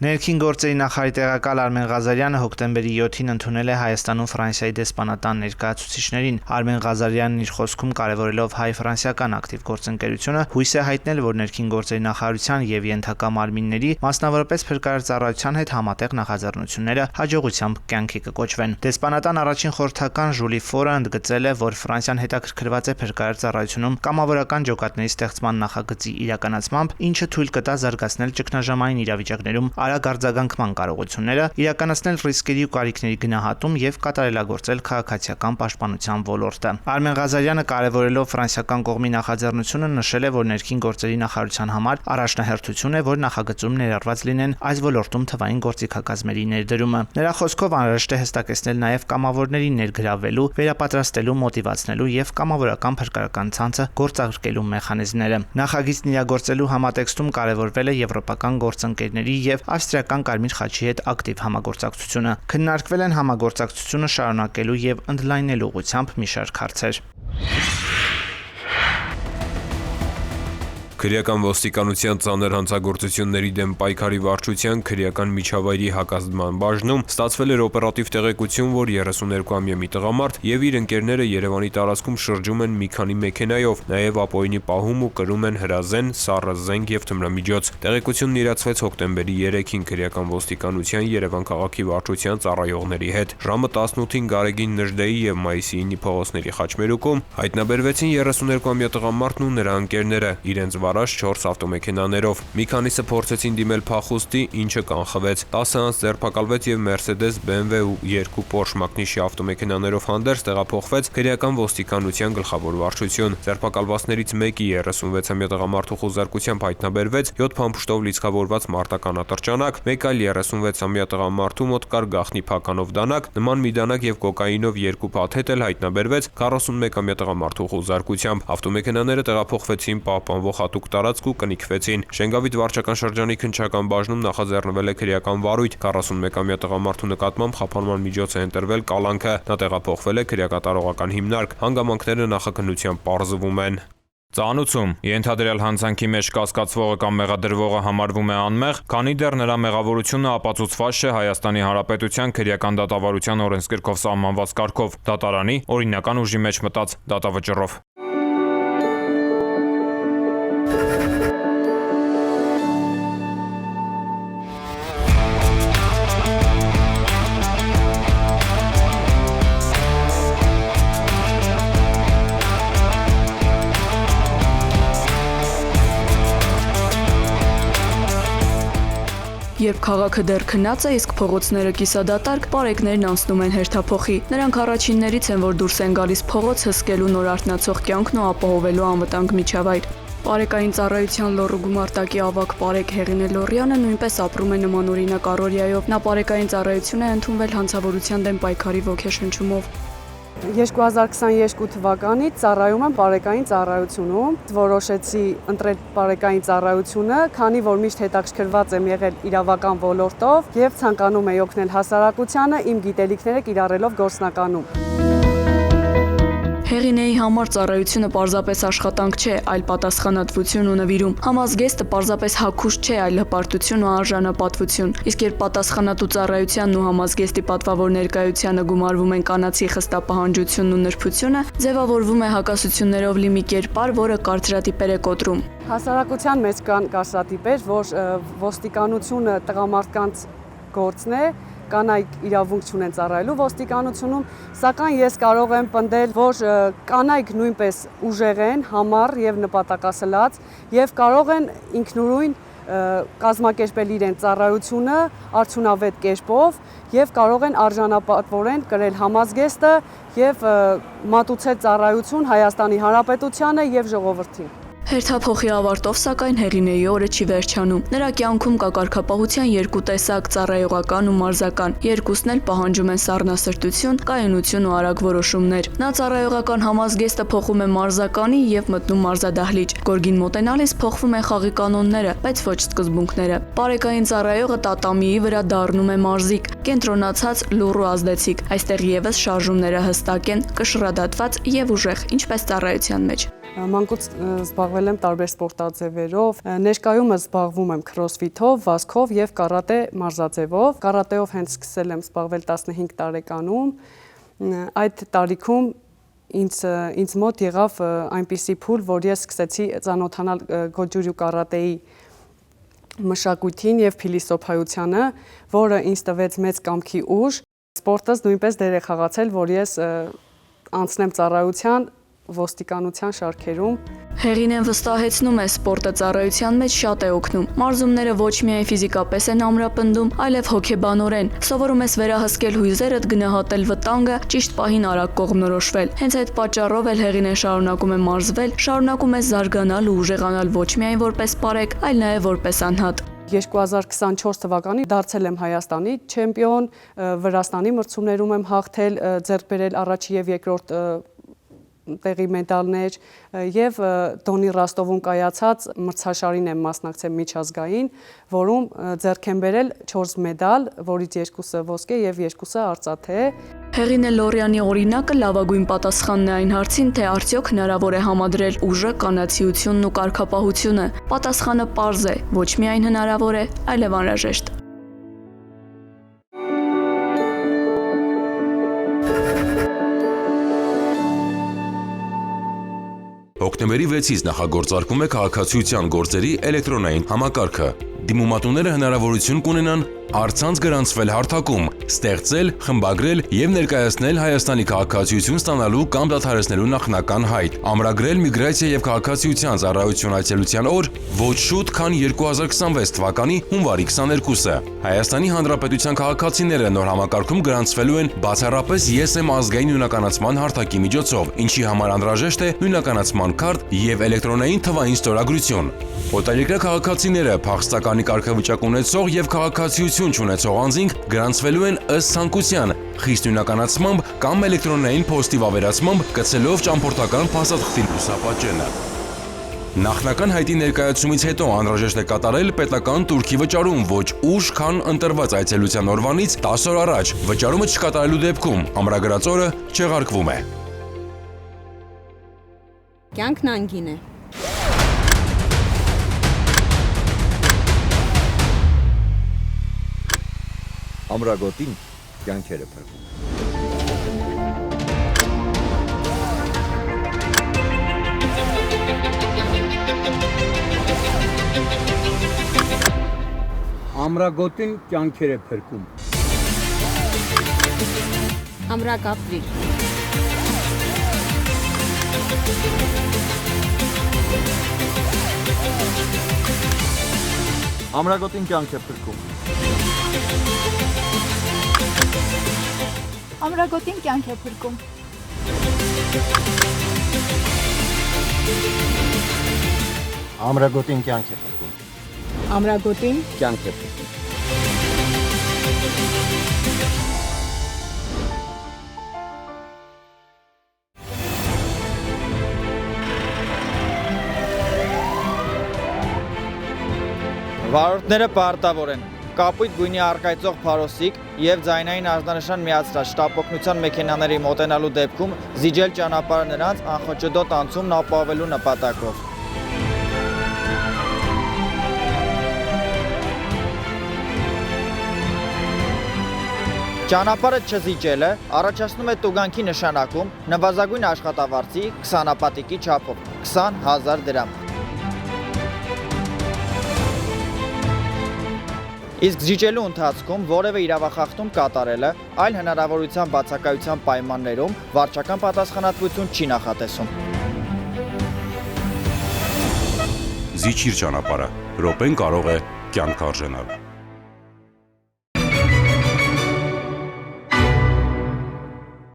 Ներքին գործերի նախարարի տեղակալ Արմեն Ղազարյանը հոկտեմբերի 7-ին ընդունել է Հայաստանում Ֆրանսիայի դեսպանատան ներկայացուցիչներին։ Արմեն Ղազարյանն իր խոսքում կարևորելով հայ-ֆրանսիական ակտիվ գործընկերությունը հույս է հայտնել, որ ներքին գործերի նախարարության եւ ենթակա մարմինների, մասնավորապես փրկարար ծառայության հետ համատեղ նախաձեռնությունները հաջողությամբ կյանքի կկոչվեն։ Դեսպանատան առաջին խորհրդական Ժուլի Ֆորը ընդգծել է, որ Ֆրանսիան հետաքրքրված է փրկարար ծառայությունում կամավորական ջոկատների ստեղծման նախագծի իրականացմամբ, ինչը թույլ կտա զարգացնել ճգնաժամային իրավիճակներում արագ արձագանքման կարողությունները, իրականացնել ռիսկերի ու կարիքների գնահատում եւ կատարելագործել քաղաքացիական պաշտպանության ոլորտը։ Արմեն Ղազարյանը կարևորելով ֆրանսիական կողմի նախաձեռնությունը նշել է, որ ներքին գործերի նախարարության համար առաջնահերթություն է, որ նախագծում ներառված լինեն այս ոլորտում թվային գործիքակազմերի ներդրումը։ Նրա խոսքով անհրաժեշտ է հստակեցնել նաեւ կամավորների ներգրավելու, վերապատրաստելու, մոտիվացնելու եւ կամավորական փրկարարական ցանցը գործարկելու մեխանիզմները։ Նախագիծն իրագործելու համատեքստում կարևորվել է եվրոպական գործընկերների եւ ավստրիական Կարմիր խաչի հետ ակտիվ համագործակցությունը։ Քննարկվել են համագործակցությունը շարունակելու եւ ընդլայնելու ուղղությամբ մի շարք հարցեր։ Քրեական ոստիկանության ծանր հանցագործությունների դեմ պայքարի վարչության քրեական միջավայրի հակազդման բաժնում ստացվել էր օպերատիվ տեղեկություն, որ 32-ամյա մի տղամարդ եւ իր ընկերները Երևանի տարածքում շրջում են մի քանի մեքենայով, նաեւ ապօրինի պահում ու կրում են հրազեն, սառը զենք եւ թմրամիջոց։ Տեղեկությունն իրացվեց հոկտեմբերի 3-ին քրեական ոստիկանության Երևան քաղաքի վարչության ծառայողների հետ։ Ժամը 18-ին Գարեգին Նժդեի եւ Մայիսի 9-ի փողոցների խաչմերուկում հայտնաբերվեցին 32-ամյա տղամարդն ու նրա ընկերները իրենց առաջ 4 ավտոմեքենաներով։ Մի քանիսը փորձեցին դիմել փախուստի, ինչը կանխվեց։ 10 անց ձերբակալվեց եւ Mercedes, BMW ու 2 Porsche մակնիշի ավտոմեքենաներով հանդերձ տեղափոխվեց քրեական ոստիկանության գլխավոր վարչություն։ Ձերբակալվածներից մեկի 36-ամյա տղամարդու խուզարկությամբ հայտնաբերվեց 7 փամփուշտով լիցքավորված մարտական ատրճանակ, մեկ այլ 36-ամյա տղամարդու մոտ կար գաղտնի փականով դանակ, նման մի դանակ եւ կոկաինով 2 փաթեթ էլ հայտնաբերվեց 41-ամյա տղամարդու խուզարկությամբ։ Ավտոմեքենաները տեղափոխվեցին պահպանվող հատուկ տարածք ու կնիքվեցին։ Շենգավիթ վարչական շրջանի քննչական բաժնում նախաձեռնվել է քրեական վարույթ։ 41-ամյա տղամարդու նկատմամբ խափանման միջոց է ընտրվել կալանքը։ Նա տեղափոխվել է քրեակատարողական հիմնարկ։ Հանգամանքները նախաքննությամբ պարզվում են։ Ծանուցում ենթադրյալ հանցանքի մեջ կասկածվողը կամ մեղադրվողը համարվում է անմեղ, քանի դեռ նրա մեղավորությունը ապացուցված չէ Հայաստանի Հանրապետության քրեական դատավարության օրենսգրքով սահմանված կարգով, դատարանի օրինական ուժի մեջ մտած դատավճռով։ Երբ քաղաքը դեռ քնած է, իսկ փողոցները կիսադատարկ, պարեկներն անցնում են հերթափոխի։ Նրանք առաջիններից են, որ դուրս են գալիս փողոց հսկելու նոր արթնացող կյանքն ու ապահովելու անվտանգ միջավայր։ Պարեկային ծառայության լոռու գումարտակի ավագ պարեկ Հեղինե Լոռյանը նույնպես ապրում է նմանօրինակ առօրյայով։ Նա պարեկային ծառայություն է ընդունվել հանցավորության դեմ պայքարի ոգեշնչումով։ 2022 թվականից ծառայում եմ պարեկային ծառայությունում, որոշեցի ընտրել պարեկային ծառայությունը, քանի որ միշտ հետաքրքրված եմ եղել իրավական ոլորտով եւ ցանկանում եմ օգնել հասարակությանը իմ գիտելիքները կիրառելով գործնականում։ Հեղինեի համար ծառայությունը պարզապես աշխատանք չէ, այլ պատասխանատվություն ու նվիրում։ Համազգեստը պարզապես հագուստ չէ, այլ հպարտություն ու արժանապատվություն։ Իսկ երբ պատասխանատու ծառայությանն ու համազգեստի պատվավոր ներկայությանը գումարվում են կանացի խստապահանջությունն ու նրբությունը, ձևավորվում է հակասություններով լի մի կերպար, որը կարծրատիպեր է կոտրում։ Հասարակության մեջ կան կարծրատիպեր, որ ոստիկանությունը տղամարդկանց գործն է, կանայք իրավունք չունեն ծառայելու ոստիկանությունում, սակայն ես կարող եմ պնդել, որ կանայք նույնպես ուժեղ են, համառ եւ նպատակասլաց եւ կարող են ինքնուրույն կազմակերպել իրենց ծառայությունը արդյունավետ կերպով եւ կարող են արժանապատվորեն կրել համազգեստը եւ մատուցել ծառայություն Հայաստանի Հանրապետությանը եւ ժողովրդին։ Հերթափոխի ավարտով, սակայն Հեղինեի օրը չի վերջանում։ Նրա կյանքում կա կարգապահության երկու տեսակ՝ ծառայողական ու մարզական։ Երկուսն էլ պահանջում են սառնասրտություն, կայունություն ու արագ որոշումներ։ Նա ծառայողական համազգեստը փոխում է մարզականի եւ մտնում մարզադահլիճ։ Գորգին մոտենալիս փոխվում են խաղի կանոնները, բայց ոչ սկզբունքները։ Պարեկային ծառայողը տատամիի վրա դառնում է մարզիկ, կենտրոնացած լուռ ու ազդեցիկ։ Այստեղ եւս շարժումները հստակ են, կշռադատված եւ ուժեղ, ինչպես ծառայության մեջ։ Մանկուց զբաղվել եմ տարբեր սպորտաձևերով, ներկայումս զբաղվում եմ քրոսֆիթով, վազքով եւ կարատե մարզաձևով։ Կարատեով հենց սկսել եմ զբաղվել 15 տարեկանում։ Այդ տարիքում ինձ մոտ եղավ այնպիսի փուլ, որ ես սկսեցի ծանոթանալ գոջուրյու կարատեի մշակույթին եւ փիլիսոփայությանը, որը ինձ տվեց մեծ կամքի ուժ։ Սպորտս նույնպես դեր է խաղացել, որ ես անցնեմ ծառայության ոստիկանության շարքերում։ Հեղինեն վստահեցնում է, սպորտը ծառայության մեջ շատ է օգնում։ Մարզումները ոչ միայն ֆիզիկապես են ամրապնդում, այլև հոգեբանորեն։ Սովորում ես վերահսկել հույզերդ, գնահատել վտանգը, ճիշտ պահին արագ կողմնորոշվել։ Հենց այդ պատճառով էլ Հեղինեն շարունակում է մարզվել, շարունակում է զարգանալ ու ուժեղանալ ոչ միայն որպես պարեկ, այլ նաև որպես անհատ։ 2024 թվականին դարձել եմ Հայաստանի չեմպիոն, Վրաստանի մրցումներում եմ հաղթել, ձեռք բերել առաջին եւ երկրորդ տեղի մեդալներ եւ Դոնի Ռոստովում կայացած մրցաշարին եմ մասնակցել միջազգային, որում ձեռք եմ բերել 4 մեդալ, որից 2-ը ոսկե եւ 2-ը արծաթե։ Հեղինե Լորյանի օրինակը լավագույն պատասխանն է այն հարցին, թե արդյոք հնարավոր է համադրել ուժը, կանացիությունն ու կարգապահությունը։ Պատասխանը պարզ է, ոչ միայն հնարավոր է, այլև անհրաժեշտ։ Հոկտեմբերի 6-ից նախագործարկվում է քաղաքացիության գործերի էլեկտրոնային համակարգը։ Դիմումատուները հնարավորություն կունենան առցանց գրանցվել հարթակում, ստեղծել, խմբագրել եւ ներկայացնել Հայաստանի քաղաքացիություն ստանալու կամ դադարեցնելու նախնական հայտ, ամրագրել միգրացիա եւ քաղաքացիության ծառայություն այցելության օր ոչ շուտ, քան 2026 թվականի հունվարի 22-ը։ Հայաստանի Հանրապետության քաղաքացիները նոր համակարգում գրանցվելու են բացառապես ԵՍՄ ազգային նույնականացման հարթակի միջոցով, ինչի համար անհրաժեշտ է նույնականացման քարտ եւ էլեկտրոնային թվային ստորագրություն։ Օտարերկրյա քաղաքացիները, փախստականի կարգավիճակ ունեցող եւ քաղաքացիություն չունեցող անձինք գրանցվելու են ըստ ցանկության, խիստ նույնականացմամբ կամ էլեկտրոնային փոստի վավերացմամբ կցելով ճամփորդական փաստաթղթի լուսապատճենը։ Նախնական հայտի ներկայացումից հետո անհրաժեշտ է կատարել պետական տուրքի վճարում ոչ ուշ, քան ընտրված այցելության օրվանից 10 օր առաջ։ Վճարումը չկատարելու դեպքում ամրագրած օրը չեղարկվում է։ Կյանքն անգին է։ Ամրագոտին կյանքեր է փրկում։ Ամրագոտին կյանքեր է փրկում։ Ամրակապրիր։ Ամրագոտին կյանք է փրկում։ Ամրագոտին կյանք է փրկում։ Ամրագոտին կյանք է փրկում։ Ամրագոտին Կյանք է փրկում։ Վարորդները պարտավոր են կապույտ գույնի առկայծող փարոսիկ եւ ձայնային ազդանշան միացրած շտապօգնության մեքենաների մոտենալու դեպքում զիջել ճանապարհը նրանց անխոճոդոտ անցումն ապահովելու նպատակով։ Ճանապարհը չզիջելը առաջացնում է տուգանքի նշանակում նվազագույն աշխատավարձի 20 ապատիկի չափով 20,000 դրամ։ Իսկ զիջելու ընթացքում որևէ իրավախախտում կատարելը այլ հնարավորության բացակայության պայմաններում վարչական պատասխանատվություն չի նախատեսում։ Զիջիր ճանապարհը, րոպեն կարող է կյանք արժենալ։